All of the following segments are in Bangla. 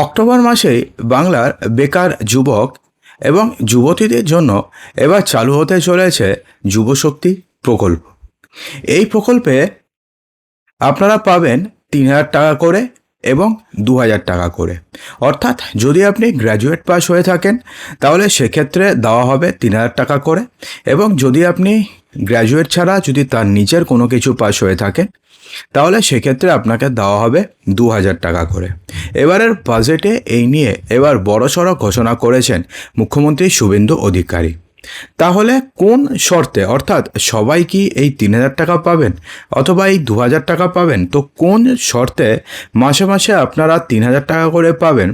অক্টোবর মাসেই বাংলার বেকার যুবক এবং যুবতীদের জন্য এবার চালু হতে চলেছে যুবশক্তি প্রকল্প। এই প্রকল্পে আপনারা পাবেন ৩,০০০ টাকা করে এবং ২,০০০ টাকা করে। অর্থাৎ যদি আপনি গ্র্যাজুয়েট পাস হয়ে থাকেন তাহলে সেক্ষেত্রে দেওয়া হবে ৩,০০০ টাকা করে, এবং যদি আপনি গ্র্যাজুয়েট ছাড়া যদি তার নিচের কোনো কিছু পাস হয়ে থাকেন তাহলে সেক্ষেত্রে আপনাকে দেওয়া হবে ২,০০০ টাকা করে। এবারের বাজেটে এই নিয়ে এবার বড়সড় ঘোষণা করেছেন মুখ্যমন্ত্রী শুভেন্দু অধিকারী। তাহলে কোন শর্তে, অর্থাৎ সবাই কি এই ৩,০০০ টাকা পাবেন অথবা এই ২,০০০ টাকা পাবেন? তো কোন শর্তে মাসে মাসে আপনারা ৩,০০০ টাকা করে পাবেন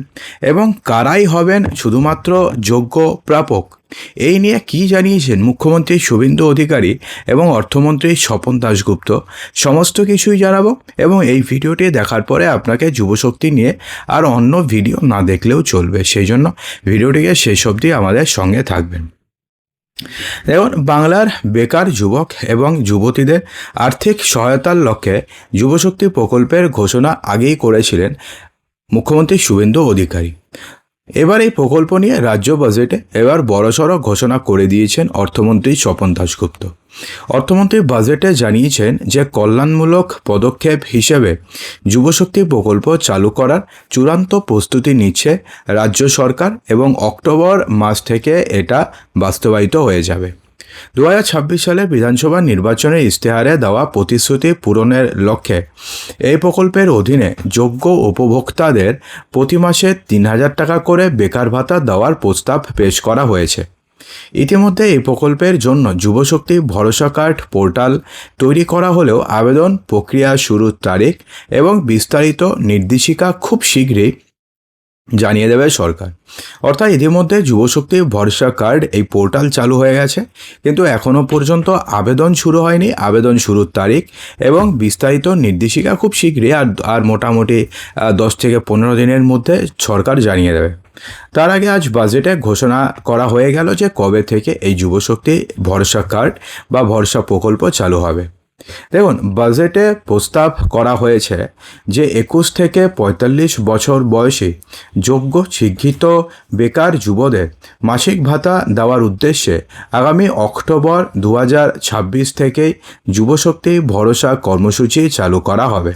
এবং কারাই হবেন শুধুমাত্র যোগ্য প্রাপক, এই নিয়ে কি জানিয়েছেন মুখ্যমন্ত্রী শুভেন্দু অধিকারী এবং অর্থমন্ত্রী স্বপন দাশগুপ্ত, সমস্ত কিছুই জানাবো। এবং এই ভিডিওটি দেখার পরে আপনাকে যুবশক্তি নিয়ে আর অন্য ভিডিও না দেখলেও চলবে, সেই জন্য ভিডিওটিকে শেষ অবধি আমাদের সঙ্গে থাকবেন। দেখুন, বাংলার বেকার যুবক এবং যুবতীদের আর্থিক সহায়তার লক্ষ্যে যুবশক্তি প্রকল্পের ঘোষণা আগেই করেছিলেন মুখ্যমন্ত্রী শুভেন্দু অধিকারী। এবার এই প্রকল্প নিয়ে রাজ্য বাজেটে এবার বড়সড় ঘোষণা করে দিয়েছেন অর্থমন্ত্রী স্বপন দাশগুপ্ত। অর্থমন্ত্রী বাজেটে জানিয়েছেন যে কল্যাণমূলক পদক্ষেপ হিসেবে যুবশক্তি প্রকল্প চালু করার চূড়ান্ত প্রস্তুতি নিচ্ছে রাজ্য সরকার এবং অক্টোবর মাস থেকে এটা বাস্তবায়িত হয়ে যাবে। ২০২৬ সালে বিধানসভা নির্বাচনের ইশতেহারে দেওয়া প্রতিশ্রুতি পূরণের লক্ষ্যে এই প্রকল্পের অধীনে যোগ্য উপভোক্তাদের প্রতি মাসে ৩,০০০ টাকা করে বেকার ভাতা দেওয়ার প্রস্তাব পেশ করা হয়েছে। ইতিমধ্যে এই প্রকল্পের জন্য যুবশক্তি ভরসা কার্ড পোর্টাল তৈরি করা হলেও আবেদন প্রক্রিয়া শুরুর তারিখ এবং বিস্তারিত নির্দেশিকা খুব শীঘ্রই জানিয়ে দেবে সরকার। অর্থাৎ ইতিমধ্যে যুবশক্তি ভরসা কার্ড এই পোর্টাল চালু হয়ে গেছে, কিন্তু এখনও পর্যন্ত আবেদন শুরু হয়নি। আবেদন শুরুর তারিখ এবং বিস্তারিত নির্দেশিকা খুব শীঘ্রই আর মোটামুটি 10 থেকে 15 দিনের মধ্যে সরকার জানিয়ে দেবে। তার আগে আজ বাজেটে ঘোষণা করা হয়ে গেল যে কবে থেকে এই যুবশক্তি ভরসা কার্ড বা ভরসা প্রকল্প চালু হবে। দেখুন, বাজেটে প্রস্তাব করা হয়েছে যে ২১ থেকে ৪৫ বছর বয়সী যোগ্য শিক্ষিত বেকার যুবদের মাসিক ভাতা দেওয়ার উদ্দেশ্যে আগামী অক্টোবর ২০২৬ থেকেই যুবশক্তি ভরসা কর্মসূচি চালু করা হবে।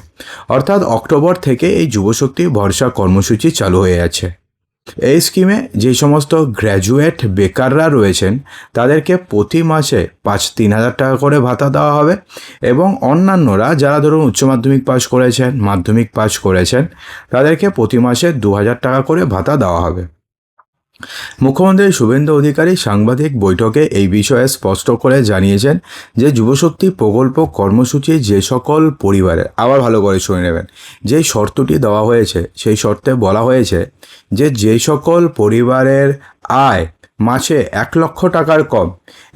অর্থাৎ অক্টোবর থেকে এই যুবশক্তি ভরসা কর্মসূচি চালু হয়ে আছে। এই স্কিমে যে সমস্ত গ্র্যাজুয়েট বেকাররা রয়েছেন তাদেরকে প্রতি মাসে ৩,০০০ টাকা করে ভাতা দেওয়া হবে, এবং অন্যান্যরা যারা ধরুন উচ্চ মাধ্যমিক পাশ করেছেন, মাধ্যমিক পাশ করেছেন, তাদেরকে প্রতি মাসে ২,০০০ টাকা করে ভাতা দেওয়া হবে। মুখ্যমন্ত্রী শুভেন্দু অধিকারী সাংবাদিক বৈঠকে এই বিষয়ে স্পষ্ট করে জানিয়েছেন যে যুবশক্তি প্রকল্প কর্মসূচি যে সকল পরিবারের, আবার ভালো করে শুনে নেবেন, যেই শর্তটি দেওয়া হয়েছে সেই শর্তে বলা হয়েছে যে সকল পরিবারের আয় মাসে ১ লক্ষ টাকার কম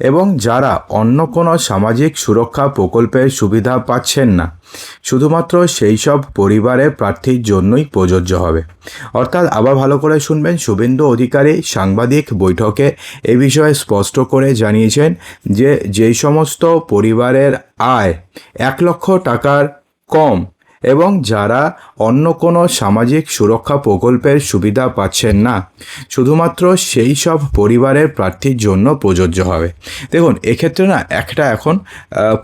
এবং যারা অন্য কোনো সামাজিক সুরক্ষা প্রকল্পের সুবিধা পাচ্ছেন না, শুধুমাত্র সেই সব পরিবারের প্রার্থীর জন্যই প্রযোজ্য হবে। অর্থাৎ আবার ভালো করে শুনবেন, শুভেন্দু অধিকারী সাংবাদিক বৈঠকে এ বিষয়ে স্পষ্ট করে জানিয়েছেন যে যেই সমস্ত পরিবারের আয় ১ লক্ষ টাকার কম এবং যারা অন্য কোনো সামাজিক সুরক্ষা প্রকল্পের সুবিধা পাচ্ছেন না, শুধুমাত্র সেই সব পরিবারের প্রার্থীর জন্য প্রযোজ্য হবে। দেখুন, এক্ষেত্রে না একটা এখন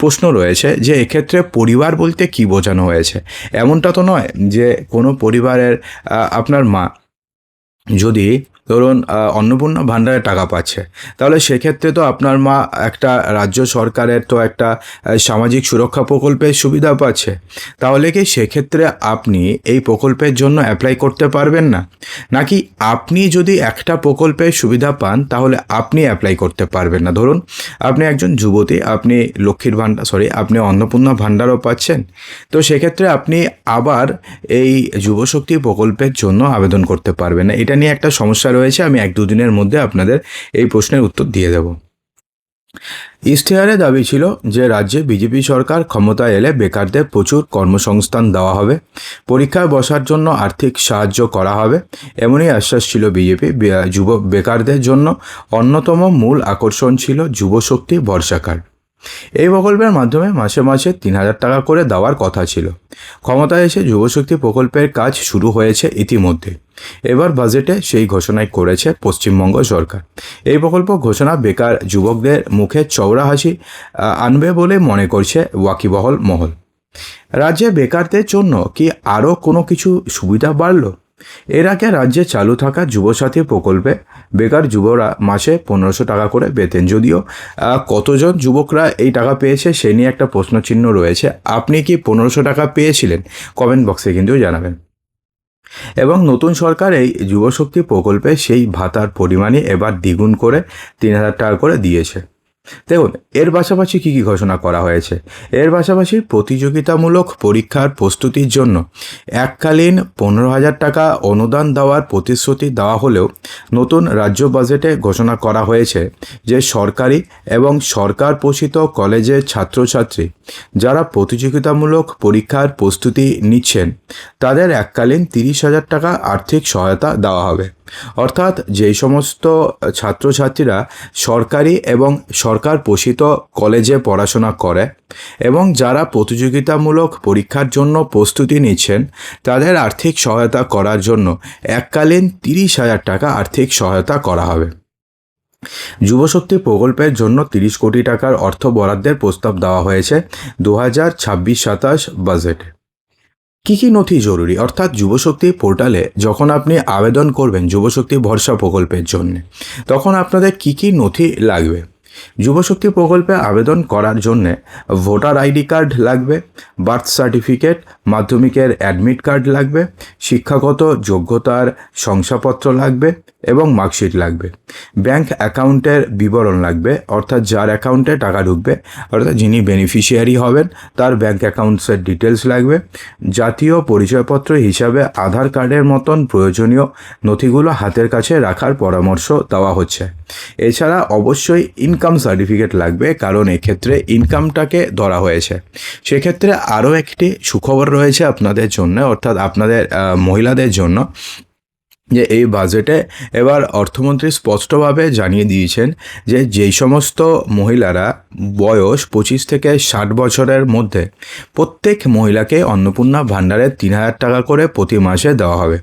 প্রশ্ন রয়েছে যে এক্ষেত্রে পরিবার বলতে কি বোঝানো হয়েছে। এমনটা তো নয় যে কোনো পরিবারের আপনার মা যদি ধরুন অন্নপূর্ণা ভাণ্ডারে টাকা পাচ্ছে, তাহলে সেক্ষেত্রে তো আপনার মা একটা রাজ্য সরকারের তো একটা সামাজিক সুরক্ষা প্রকল্পের সুবিধা পাচ্ছে, তাহলে কি সেক্ষেত্রে আপনি এই প্রকল্পের জন্য অ্যাপ্লাই করতে পারবেন না? নাকি আপনি যদি একটা প্রকল্পের সুবিধা পান তাহলে আপনি অ্যাপ্লাই করতে পারবেন না? ধরুন আপনি একজন যুবতী, আপনি লক্ষ্মীর ভাণ্ডার আপনি অন্নপূর্ণা ভাণ্ডারও পাচ্ছেন, তো সেক্ষেত্রে আপনি আবার এই যুবশক্তি প্রকল্পের জন্য আবেদন করতে পারবেন না। এটা নিয়ে একটা সমস্যা রয়েছে, আমি ১-২ দিনের মধ্যে আপনাদের এই প্রশ্নের উত্তর দিয়ে দেব। ইশতেহারে দাবি ছিল যে রাজ্যে বিজেপি সরকার ক্ষমতায় এলে বেকারদের প্রচুর কর্মসংস্থান দেওয়া হবে, পরীক্ষায় বসার জন্য আর্থিক সাহায্য করা হবে, এমনই আশ্বাস ছিল বিজেপি। যুব বেকারদের জন্য অন্যতম মূল আকর্ষণ ছিল যুবশক্তি ভরসা কার্ড। এই প্রকল্পের মাধ্যমে মাসে মাসে ৩,০০০ টাকা করে দেওয়ার কথা ছিল। ক্ষমতায় এসে যুবশক্তি প্রকল্পের কাজ শুরু হয়েছে ইতিমধ্যে। এবার বাজেটে সেই ঘোষণাই করেছে পশ্চিমবঙ্গ সরকার। এই প্রকল্প ঘোষণা বেকার যুবকদের মুখে চওড়া হাসি আনবে বলে মনে করছে ওয়াকিবহল মহল। রাজ্যে বেকারদের জন্য কি আরও কোনো কিছু সুবিধা বাড়ল? এর আগে রাজ্যে চালু থাকা যুবসাথী প্রকল্পে বেকার যুবরা মাসে 1500 টাকা করে বেতন, যদিও কতজন যুবকরা এই টাকা পেয়েছে সে নিয়ে একটা প্রশ্নচিহ্ন রয়েছে। আপনি কি 1500 টাকা পেয়েছিলেন? কমেন্ট বক্সে কিন্তু জানাবেন। এবং নতুন সরকার এই যুবশক্তি প্রকল্পে সেই ভাতার পরিমাণই এবার দ্বিগুণ করে 3000 টাকা করে দিয়েছে। দেখুন, এর পাশাপাশি কী কী ঘোষণা করা হয়েছে। এর পাশাপাশি প্রতিযোগিতামূলক পরীক্ষার প্রস্তুতির জন্য এককালীন 15,000 টাকা অনুদান দেওয়ার প্রতিশ্রুতি দেওয়া হলেও নতুন রাজ্য বাজেটে ঘোষণা করা হয়েছে যে সরকারি এবং সরকার পোষিত কলেজের ছাত্রছাত্রী যারা প্রতিযোগিতামূলক পরীক্ষার প্রস্তুতি নিচ্ছেন তাদের এককালীন 30,000 টাকা আর্থিক সহায়তা দেওয়া হবে। অর্থাৎ যেই সমস্ত ছাত্রছাত্রীরা সরকারি এবং সরকার পোষিত কলেজে পড়াশোনা করে এবং যারা প্রতিযোগিতামূলক পরীক্ষার জন্য প্রস্তুতি নিচ্ছেন তাদের আর্থিক সহায়তা করার জন্য এককালীন 30,000 টাকা আর্থিক সহায়তা করা হবে। যুবশক্তি প্রকল্পের জন্য 30 কোটি টাকার অর্থ বরাদ্দের প্রস্তাব দেওয়া হয়েছে 2026-27 বাজেটে। কী কী নথি জরুরি? অর্থাৎ যুবশক্তি পোর্টালে যখন আপনি আবেদন করবেন যুবশক্তি ভরসা প্রকল্পের জন্য, তখন আপনাদের কী কী নথি লাগবে? যুবশক্তি প্রকল্পে আবেদন করার জন্যে ভোটার আইডি কার্ড লাগবে, বার্থ সার্টিফিকেট, মাধ্যমিকের অ্যাডমিট কার্ড লাগবে, শিক্ষাগত যোগ্যতার শংসাপত্র লাগবে এবং মার্কশিট লাগবে। ব্যাংক অ্যাকাউন্টের বিবরণ লাগবে, অর্থাৎ যার অ্যাকাউন্টে টাকা ঢুকবে, অর্থাৎ যিনি বেনিফিশিয়ারি হবেন তার ব্যাংক অ্যাকাউন্টসের ডিটেলস লাগবে। জাতীয় পরিচয়পত্র হিসাবে আধার কার্ডের মতন প্রয়োজনীয় নথিগুলো হাতের কাছে রাখার পরামর্শ দেওয়া হচ্ছে। এছাড়া অবশ্যই ইনকাম সার্টিফিকেট লাগবে, কারণ এক্ষেত্রে ইনকামটাকে ধরা হয়েছে। সেক্ষেত্রে আরও একটি সুখবর রয়েছে আপনাদের জন্য, অর্থাৎ আপনাদের মহিলাদের জন্য, যে এই বাজেটে এবার অর্থমন্ত্রী স্পষ্টভাবে জানিয়ে দিয়েছেন যে যেই সমস্ত মহিলারা বয়স 25 থেকে 60 বছরের মধ্যে প্রত্যেক মহিলাকে অন্নপূর্ণা ভাণ্ডারে 3,000 টাকা করে প্রতি মাসে দেওয়া হবে।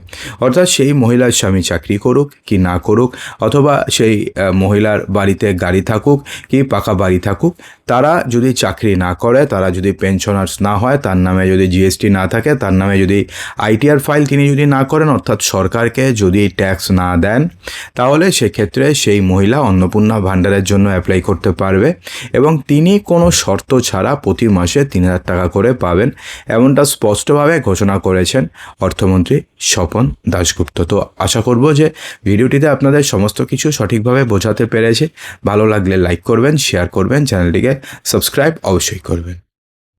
অর্থাৎ সেই মহিলার স্বামী চাকরি করুক কি না করুক, অথবা সেই মহিলার বাড়িতে গাড়ি থাকুক কি পাকা বাড়ি থাকুক, তারা যদি চাকরি না করে, তারা যদি পেনশনার্স না হয়, তার নামে যদি জিএসটি না থাকে, তার নামে যদি আইটিআর ফাইল তিনি যদি না করেন, অর্থাৎ সরকারকে যদি ট্যাক্স না দেন, তাহলে সেক্ষেত্রে সেই মহিলা অন্নপূর্ণা ভাণ্ডারের জন্য অ্যাপ্লাই করতে পারবে এবং তিনি কোনো শর্ত ছাড়া প্রতি মাসে 3,000 টাকা করে পাবেন। এমনটা স্পষ্টভাবে ঘোষণা করেছেন অর্থমন্ত্রী স্বপন দাশগুপ্ত। তো আশা করব যে ভিডিওটিতে আপনাদের সমস্ত কিছু সঠিকভাবে বোঝাতে পেরেছে। ভালো লাগলে লাইক করবেন, শেয়ার করবেন, চ্যানেলটিকে সাবস্ক্রাইব অবশ্যই করবেন।